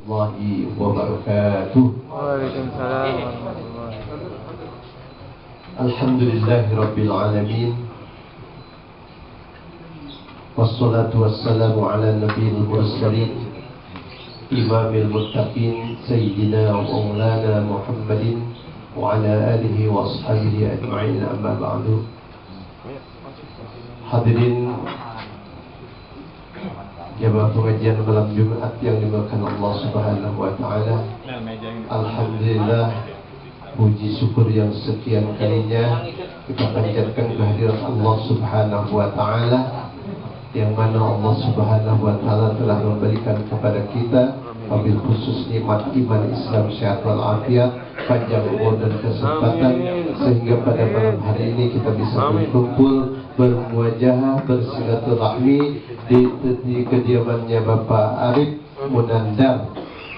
warahmatullahi wabarakatuh. Waalaikumsalam warahmatullahi wabarakatuh. Alhamdulillahi rabbil alamin. Wassalatu wassalamu ala nabiyil mursalin imamil muttaqin sayyidina wa maulana Muhammadin wa ala alihi wa ashabihi ajma'in, amma ba'du. Hadirin jamaah pengajian malam Jumat yang dimuliakan Allah Subhanahu wa taala. Alhamdulillah, puji syukur yang sekian kalinya kita panjatkan kehadiran Allah Subhanahu wa taala, yang mana Allah Subhanahu wa taala telah memberikan kepada kita wabil khusus nikmat iman, Islam, sehat wal afiat, panjang umur dan kesempatan, sehingga pada malam hari ini kita bisa berkumpul, bermuajahah, bersilaturahmi di kediamannya Bapak Arif Munandar.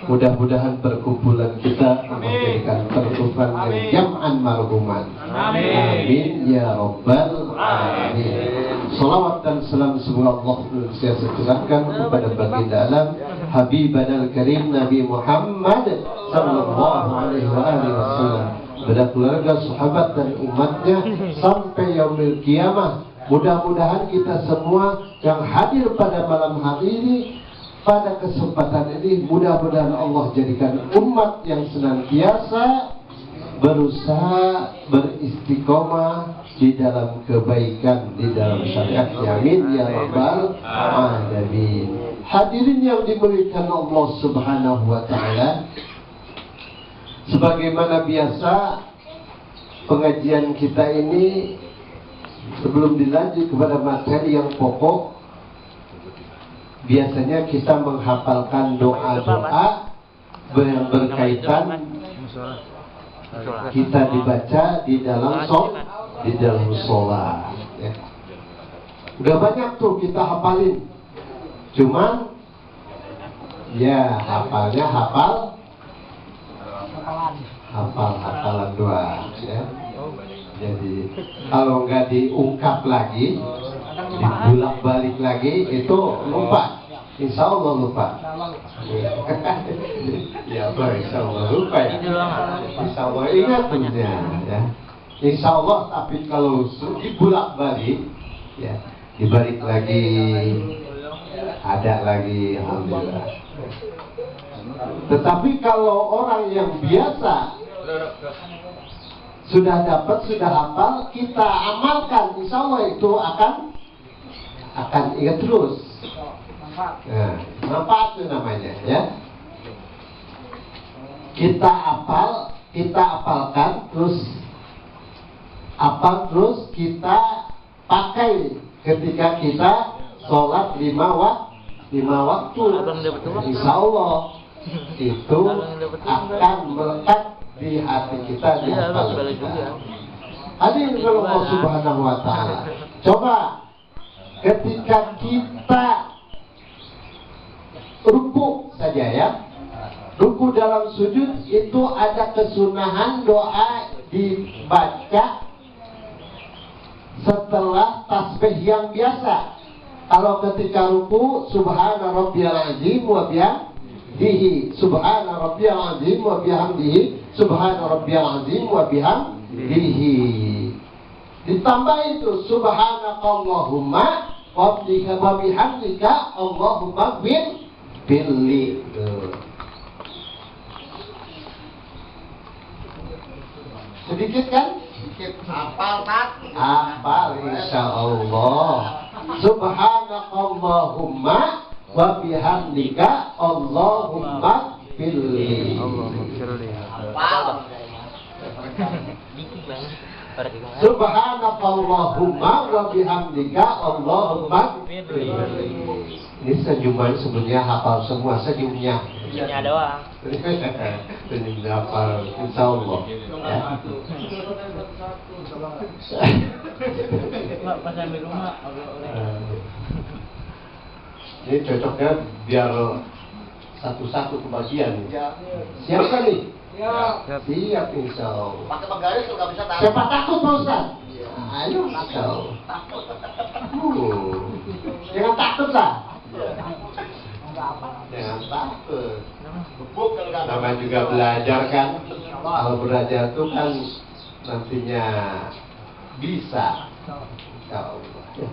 Mudah-mudahan perkumpulan kita menjadikan perkumpulan yang jam'an marhuman. Amin ya rabbal alamin. Salawat dan salam semoga Allah senantiasa curahkan kepada baginda alam Habibanal Karim Nabi Muhammad sallallahu alaihi wasallam, kepada keluarga, sahabat dan umatnya sampai yaumil kiamah. Mudah-mudahan kita semua yang hadir pada malam hari ini, pada kesempatan ini, mudah-mudahan Allah jadikan umat yang senantiasa berusaha beristiqomah di dalam kebaikan, di dalam syariat. Amin ya rabbal alamin. Hadirin yang dimuliakan Allah Subhanahu wa taala, sebagaimana biasa pengajian kita ini, sebelum dilanjut kepada materi yang pokok, biasanya kita menghafalkan doa-doa yang berkaitan kita dibaca di dalam sholat. Ya. Udah banyak tuh kita hafalin, cuman ya hafalnya hafalan doa. Ya. Jadi kalau nggak diungkap lagi, dibulak-balik lagi, itu lupa. Insya Allah lupa. Ya apa? Insya Allah lupa ya. Insya Allah ingat punya. Ya. Insya Allah. Tapi kalau dibulak-balik, ya dibalik lagi, ada lagi, alhamdulillah. Tetapi kalau orang yang biasa sudah dapat, sudah hafal, kita amalkan, insya Allah itu akan ingat terus. Nah, manfaat itu namanya, ya. Kita apalkan, terus kita pakai ketika kita sholat lima waktu. Insya Allah itu akan melekat di hati kita, di hati kita. Hadirin kalau Allah Subhanahu wa taala, coba ketika kita ruku saja, ya, ruku dalam sujud itu ada kesunahan doa dibaca setelah tasbih yang biasa. Kalau ketika ruku, subhana rabbiyal azim wa bihamdihi, subhana rabbiyal azim wa bihamdihi, subhana rabbiyal azim wa bihamdihi. Ditambah itu subhanakallahumma wa bihamdika Allahumma billi. Sedikit kan? Sedikit. Hafal insyaallah. Subhanakallahumma wa bihamdika Allahumma billi. Hafal. Subhanakallahumma wa bihamdika Allahumma billi. Ini senyuman sebenarnya hafal semua senyumnya. Senyumnya doang. Senyumnya hafal, insya Allah. Ya. Pas sampai rumah. Ini cocoknya biar satu-satu kebagian. Siap kan nih? Siap insya Allah. Pakai penggaris kalau nggak bisa tahu. Siapa takut Pak Ustaz? Ayo insya Allah. Jangan takut lah. Jangan takut. Nama juga belajar kan. Kalau belajar itu kan nantinya bisa. Insya Allah.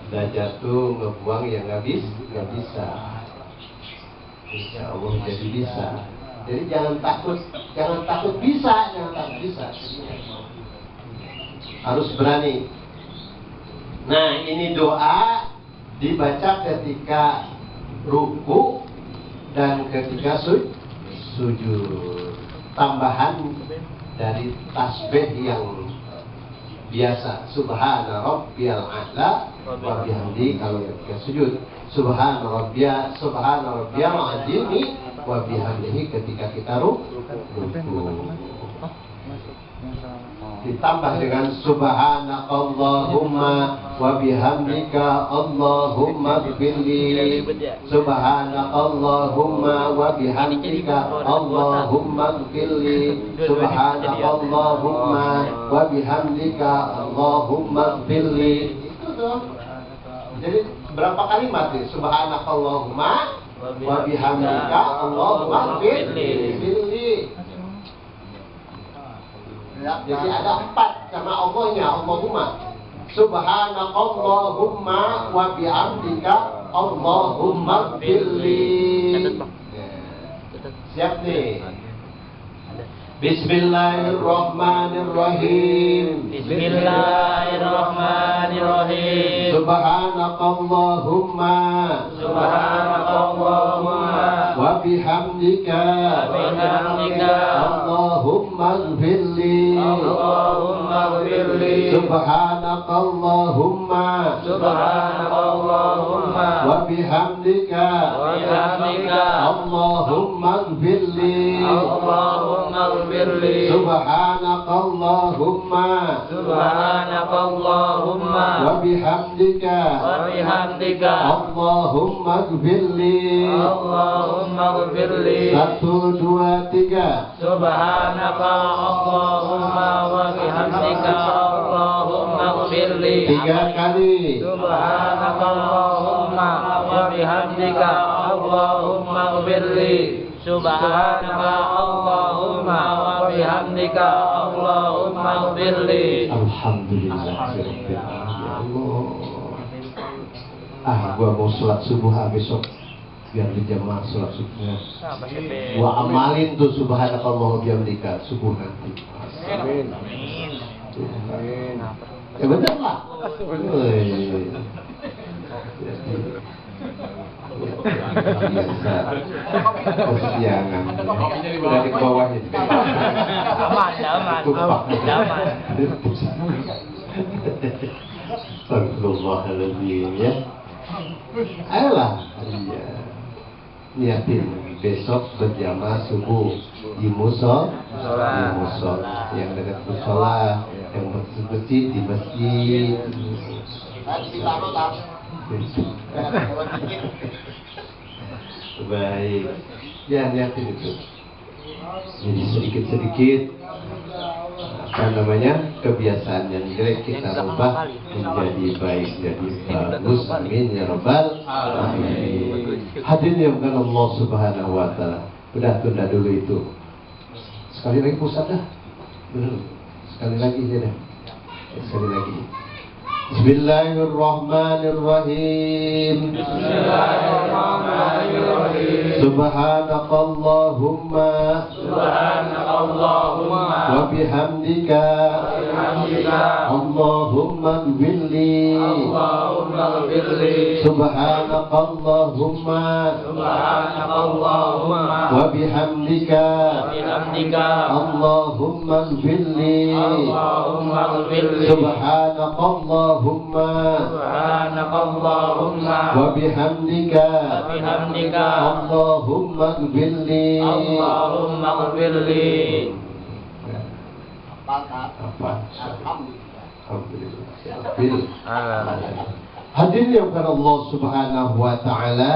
Belajar tuh ngebuang yang nggak bisa. Insya Allah jadi bisa. Jadi jangan takut bisa, jangan takut bisa. Harus berani. Nah, ini doa dibaca ketika ruku dan ketika sujud. Tambahan dari tasbih yang biasa, subhana rabbiyal a'la wa bihamdi kalau ketika sujud, subhana rabbiyal azimi wa bihamdihi ketika kita ruku. Ditambah dengan subhanakallahumma wa bihamdika Allahumma ighfirli, subhanakallahumma wa bihamdika Allahumma ighfirli, subhanakallahumma wa bihamdika Allahumma ighfirli. Itu tuh. Jadi berapa kalimat nih? Subhanakallahumma wa bihamdika Allahumma ighfirli. Jadi ada 4 sama Allahnya, Allahumma. Subhanakallahumma wa bihamdika Allahumma ighfirli. Siap nih. Bismillahirrahmanirrahim. Bismillahirrahmanirrahim. Subhanakallahumma wa bihamdika Allahumma ighfirli. Subhanakallahumma wa bihamdika Allahumma ighfirli. Subhanakallahumma wa bihamdika Allahumma ighfirli. 1, 2, 3. Subhanaka Allahumma wa bihamdika Allahumma ighfirli. 3 kali. Subhanaka Allahumma wa bihamdika Allahumma ighfirli. Subhanaka Allahumma wa bihamdika Allahumma ighfirli. Alhamdulillah. Gua mau sholat subuh besok biar berjamaah sholat subuhnya. Gua amalin tuh subhanakallah bihamdika subuh nanti. Amin. Ya bener lah. Kesiangan. Udah di bawah itu. Aman. Astagfirullahaladzim ya. Ayolah, iya. Niatin besok berjamaah subuh di musola, yang dekat musola, yang masjid di masjid. Baik, ya niatin itu. Jadi sedikit-sedikit kebiasaan yang jelek kita rubah menjadi baik, jadi bagus. Amin ya rabbal alamin. Hadirin yang bukan Allah Subhanahu wa taala. Udah tunda dulu itu. Sekali lagi pusat dah. Benar. Sekali lagi ya dah. Sekali lagi. Bismillahirrahmanirrahim. Subhanakallahumma wa bihamdika Allahumma ighfirli. Subhanakallahumma wa bihamdika Allahumma ighfirli. Subhanakallahumma wa bihamdika Allahumma ighfirli. Hadirin yang bukan Allah Subhanahu wa taala,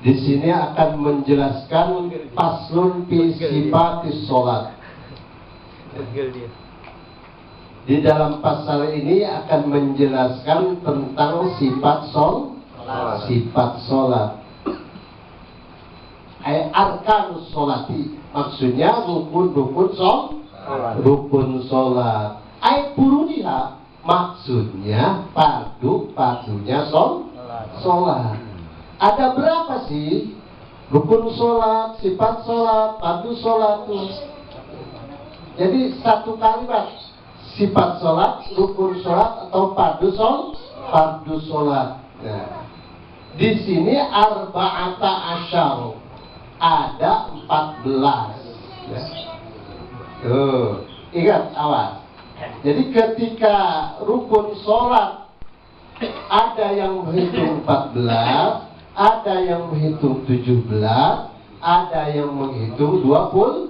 di sini akan menjelaskan faslun fi sifatis salat. Di dalam pasal ini akan menjelaskan tentang sifat Sifat sholat. Arkanus sholati, maksudnya rukun-rukun rukun sholat. Furudiha, maksudnya pardunya sholat. Ada berapa sih rukun sholat, sifat sholat, fardu sholat tuh? Jadi satu kalimat, sifat sholat, rukun sholat atau fardu sholat. Nah, di sini arba'ata asyar, ada 14. Ya. Tuh, ingat awas. Jadi ketika rukun sholat ada yang menghitung 14, ada yang menghitung 17, ada yang menghitung 20.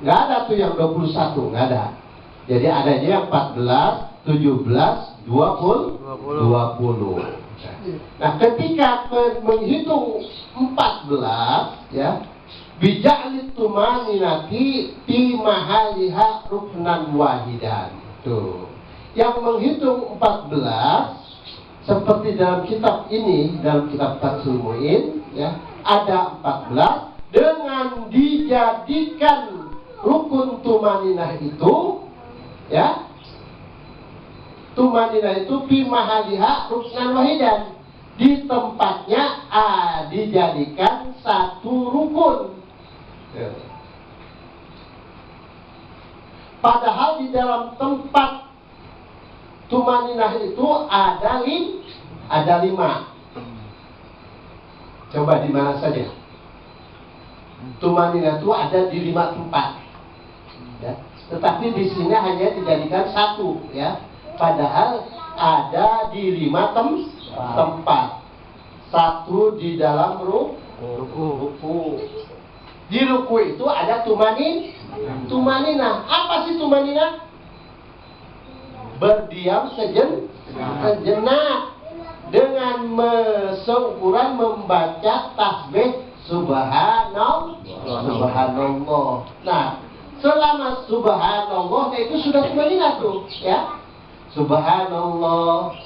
Nggak ada tuh yang 21, nggak ada. Jadi adanya yang 14, 17, 20. Nah, ketika menghitung 14, ya, bija'lit tumaninati fi mahaliha ruknan wahidan. Tuh. Yang menghitung 14 seperti dalam kitab ini, dalam kitab Fathul Mu'in, ya, ada 14 dengan dijadikan rukun tumaninah itu, ya, tumaninah itu fi mahaliha ruknan wahidan, di tempatnya dijadikan satu rukun. Ya. Padahal di dalam tempat tumaninah itu ada 5. Coba di mana saja? Tumaninah itu ada di 5 tempat. Ya. Tetapi di sini hanya dijadikan 1, ya. Padahal ada di 5 tempat. 1 di dalam ruku. Di ruku itu ada tumaninah. Apa sih tumaninah? Berdiam sejenak dengan seukuran membaca tasbih subhanallah. Nah, selama subhanallah itu sudah tumaninah tuh, ya. Subhanallah,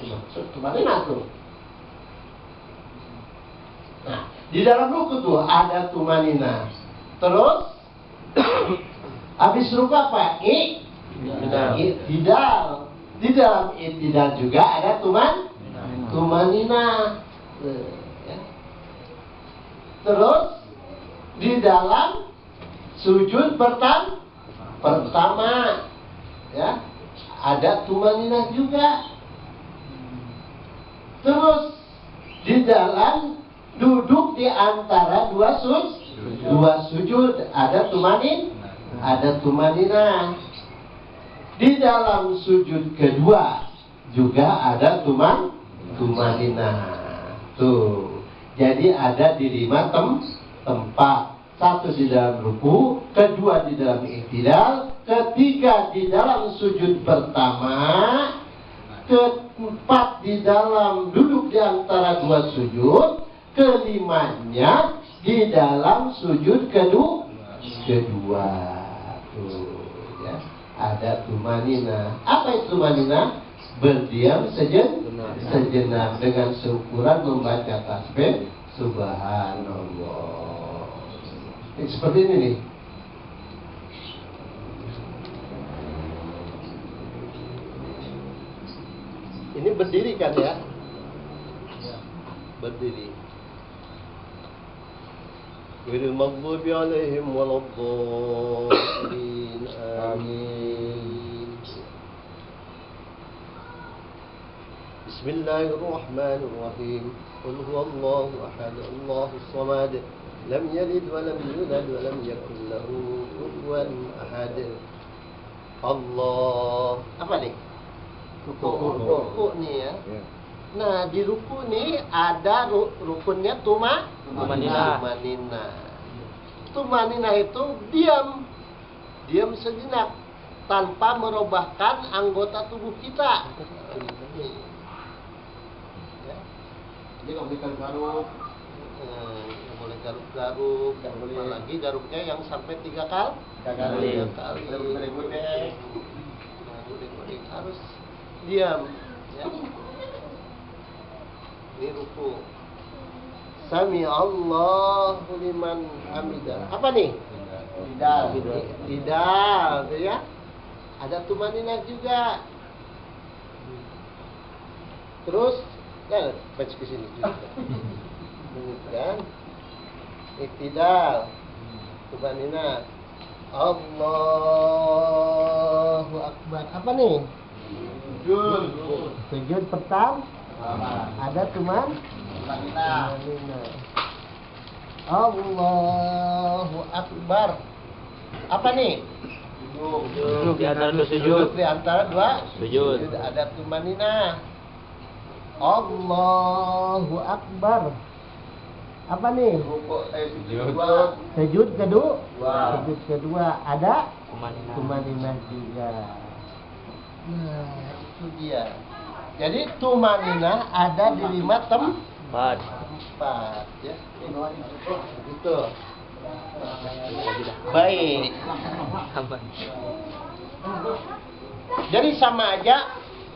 tumaninah tuh. Nah, di dalam ruku tuh ada tumaninah. Terus habis ruku apa? I'tidal. Di dalam i'tidal juga ada tumaninah. Ya. Terus di dalam sujud pertama, ya, ada tumaninah juga. Terus di dalam duduk di antara dua sujud ada tumaninah. Di dalam sujud kedua juga ada tumaninah. Tuh. Jadi ada di 5 tempat. 1 di dalam ruku, kedua di dalam i'tidal, ketiga di dalam sujud pertama, keempat di dalam duduk di antara 2 sujud, kelimanya di dalam sujud kedua. Tuh, ya. Ada tumaninah. Apa itu tumaninah? Berdiam sejenak dengan seukuran membaca tasbih subhanallah. Seperti ini nih. Ini berdiri kan ya? Berdiri. Ghairil maghdubi alaihim waladdallin. Amin. Bismillahirrahmanirrahim. Qul huwallahu ahad, Allahus samad, lam yalid wa lam yulad wa lam yakul lahu kufuwan ahad. Allah. Apa nih? Ruku nih ya. Nah, di ruku nih ada rukunnya tumaninah. Tumaninah itu diam sejenak tanpa merubahkan anggota tubuh kita. Ya. Jadi nggak boleh garuk-garuk, nggak boleh garuk-garuk, apalagi garuknya yang sampai 3 kali. Harus diam, ya. Ini ruku. Sami Allahu liman hamidah. Apa nih? Tidak, ya. Ada tumaninah juga. Terus, baca ke sini juga. Kan? Iktidal. Tumaninah. Allahu Akbar. Apa nih? Sujud pertama. Ada tumaninah. Allahu Akbar. Apa nih? Duduk di antara dua sujud. Di antara dua Sujud. ada tumaninah. Allahu Akbar. Apa nih? Sujud kedua. Sujud kedua ada tumaninah juga. Nah, itu dia. Jadi tumaninah ada di 5 tempat ya. Gitu. Baik. Jadi sama aja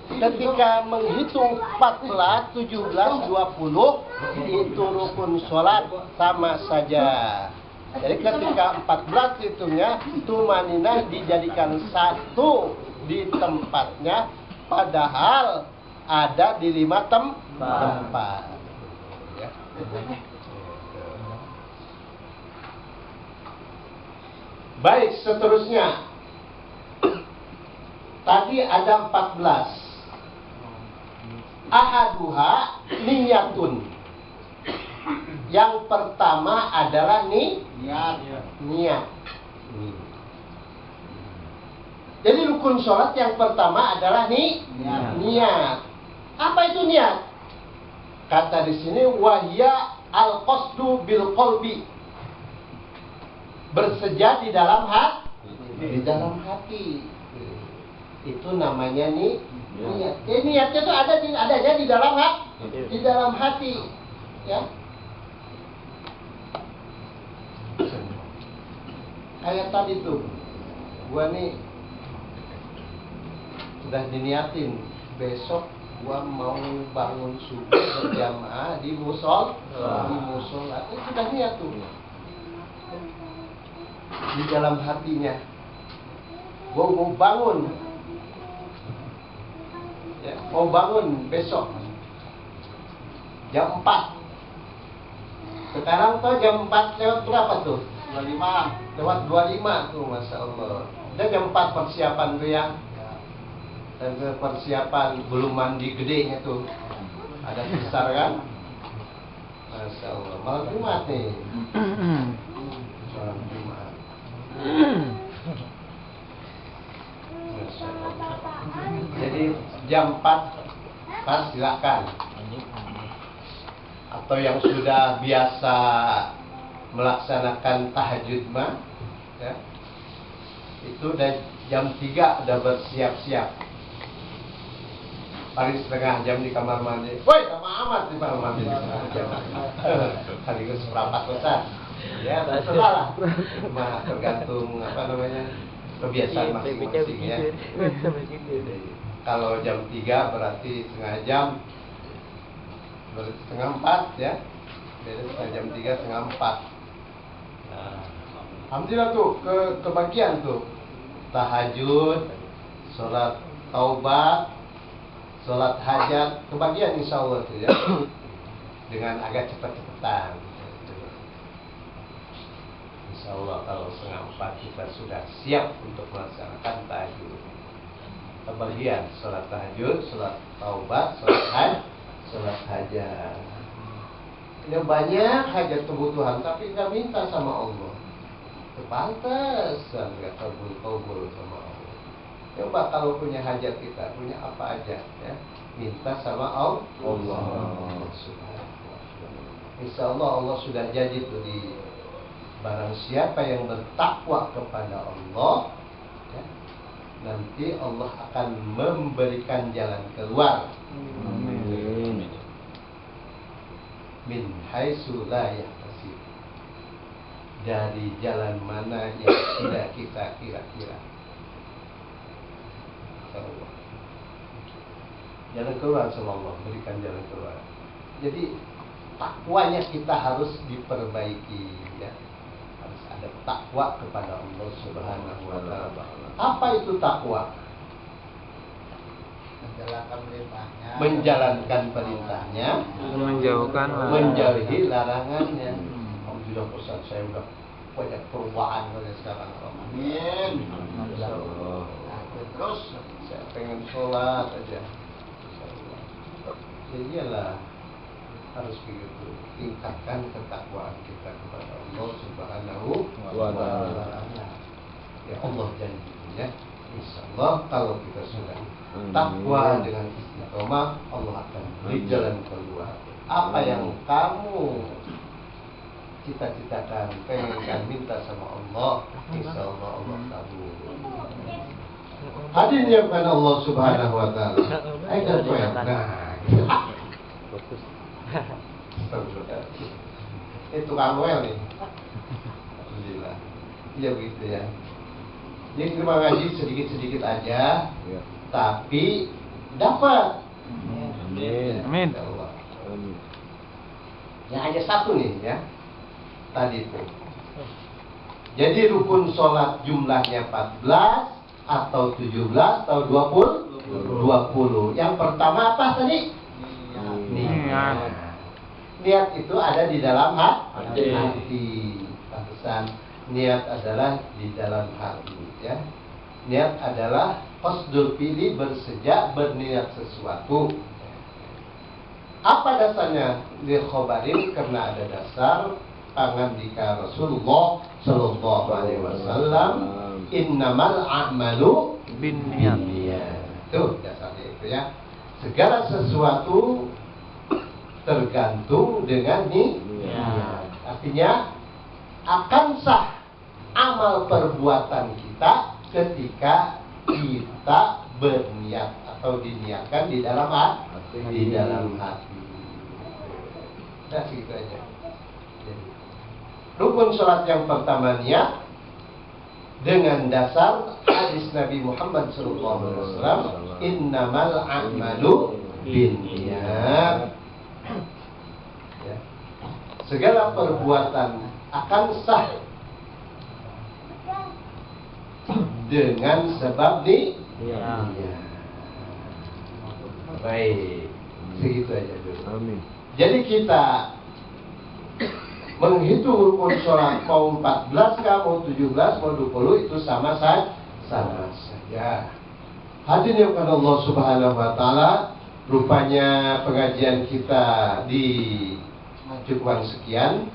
ketika menghitung 14, 17, 20 itu rukun sholat sama saja. Jadi ketika 14 hitungnya tumaninah dijadikan satu di tempatnya, padahal ada di 5 tempat. Ya. Baik, seterusnya. Tadi ada 14. Ahaduha niyatun. Yang pertama adalah niat. Jadi rukun sholat yang pertama adalah niat. Apa itu niat? Kata di sini wahya al-qasdu bil qalbi. Bersejad di dalam hati. Itu namanya niat. Niatnya itu adanya di dalam hati. Ya. Kayak tadi tuh, gua nih sudah diniatin besok gua mau bangun subuh berjamaah di musola. Itu sudah niat tuh. Di dalam hatinya gua mau bangun ya, mau bangun besok jam 4. Sekarang tuh jam 4 lewat berapa tuh? 25. Lewat 25 tuh, Masya Allah. Dan jam 4 persiapan tuh ya. Dan persiapan belum mandi gedenya tuh. Ada besar kan? Masya Allah. Malam Jumat nih. Malam Jumat. Masya Allah. Jadi jam 4 silakan. Atau yang sudah biasa melaksanakan tahajud mah ya, itu udah jam 3 udah bersiap-siap. Paling setengah jam di kamar mandi. Woi, lama amat di kamar mandi di setengah jam. Sekaligus seperempat besar. Ya, terserah. Cuma tergantung apa namanya kebiasaan masing-masing ya. Kalau jam 3 berarti setengah jam. Setengah 4 ya. Beda setengah jam 3 setengah 4. Nah, alhamdulillah tuh kebagian tuh tahajud, sholat taubat, sholat hajat, kebagian insya Allah tuh ya. Dengan agak cepat-cepatan. Insya Allah kalau setengah 4 kita sudah siap untuk melaksanakan tahajud. Kebagian sholat tahajud, sholat taubat, sholat hajat. Ini banyak hajat kebutuhan, tapi nggak minta sama Allah. Pantesan nggak kabul sama Allah. Coba kalau punya hajat kita, punya apa aja, ya minta sama Allah. Insya Allah Allah sudah janji tuh di barang siapa yang bertakwa kepada Allah, ya, nanti Allah akan memberikan jalan keluar. Amin. Min haitsu la yahtasib, dari jalan mana yang tidak kita kira-kira. Allah. Jalan keluar sama Allah, berikan jalan keluar. Jadi takwanya kita harus diperbaiki, ya. Harus ada takwa kepada Allah Subhanahu wa taala. Apa itu takwa? Menjalankan perintahnya, menjauhi larangannya. Alhamdulillah Ustaz, saya udah banyak perubahan dari sekarang. Amin. Terus saya pengen sholat aja. Ya iyalah, harus begitu. Tingkatkan ketakwaan kita kepada Allah Subhanahu wa taala. Ya Allah janjinya, insyaallah kalau kita sudah takwa dengan istiqomah, Allah akan beri jalan keluar. Apa yang kamu cita-citakan, pengen minta sama Allah, insyaallah Allah kabul. Hadirin yang kepada Allah Subhanahu wa taala. Ayo kita fokus. Itu kamu nih. Alhamdulillah. Iya begitu ya. Jadi terima kasih sedikit-sedikit aja. Ya. Tapi dapat. Amin. Amin. Ya hanya satu nih ya. Tadi itu. Jadi rukun sholat jumlahnya 14 atau 17 atau 20. Yang pertama apa tadi? Niat. Niat itu ada di dalam hati. Pantesan niat adalah di dalam hati ya. Niat adalah qasdul fi'li, bersejak berniat sesuatu. Apa dasarnya? Li khobarin, karena ada dasar pangandika Rasulullah sallallahu alaihi wasallam, innamal a'malu binniyat. Itu dasarnya itu ya. Segala sesuatu tergantung dengan niat. Artinya akan sah amal perbuatan kita ketika kita berniat atau diniatkan di dalam hati. Di dalam hati. Nah, segitu aja. Rukun sholat yang pertama niat, dengan dasar hadis Nabi Muhammad SAW, innamal a'malu binniyat. Ya. Segala perbuatan akan sah dengan sebab niat. Baik, segitu aja dulu. Amin. Jadi kita menghitung rukun sholat mau 14 kah, mau 17, mau 20 itu sama saja. Hadirin yang kepada Allah Subhanahu wa taala, rupanya pengajian kita di cukupkan sekian.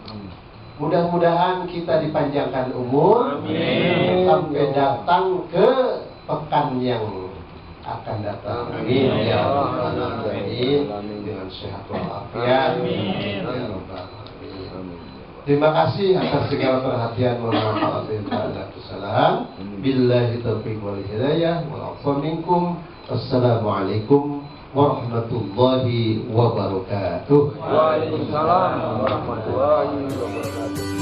Mudah-mudahan kita dipanjangkan umur. Amin. Sampai datang ke pekan yang akan datang. Amin. Ya Rabbal Alamin. Dengan sehat walafiat. Amin. Ya Rabbal Alamin. Terima kasih atas segala perhatian. Waalaikumsalam. Billahi taufiq wal hidayah. Wa'afu minkum. Assalamualaikum warahmatullahi wabarakatuh. Waalaikumsalam warahmatullahi wabarakatuh.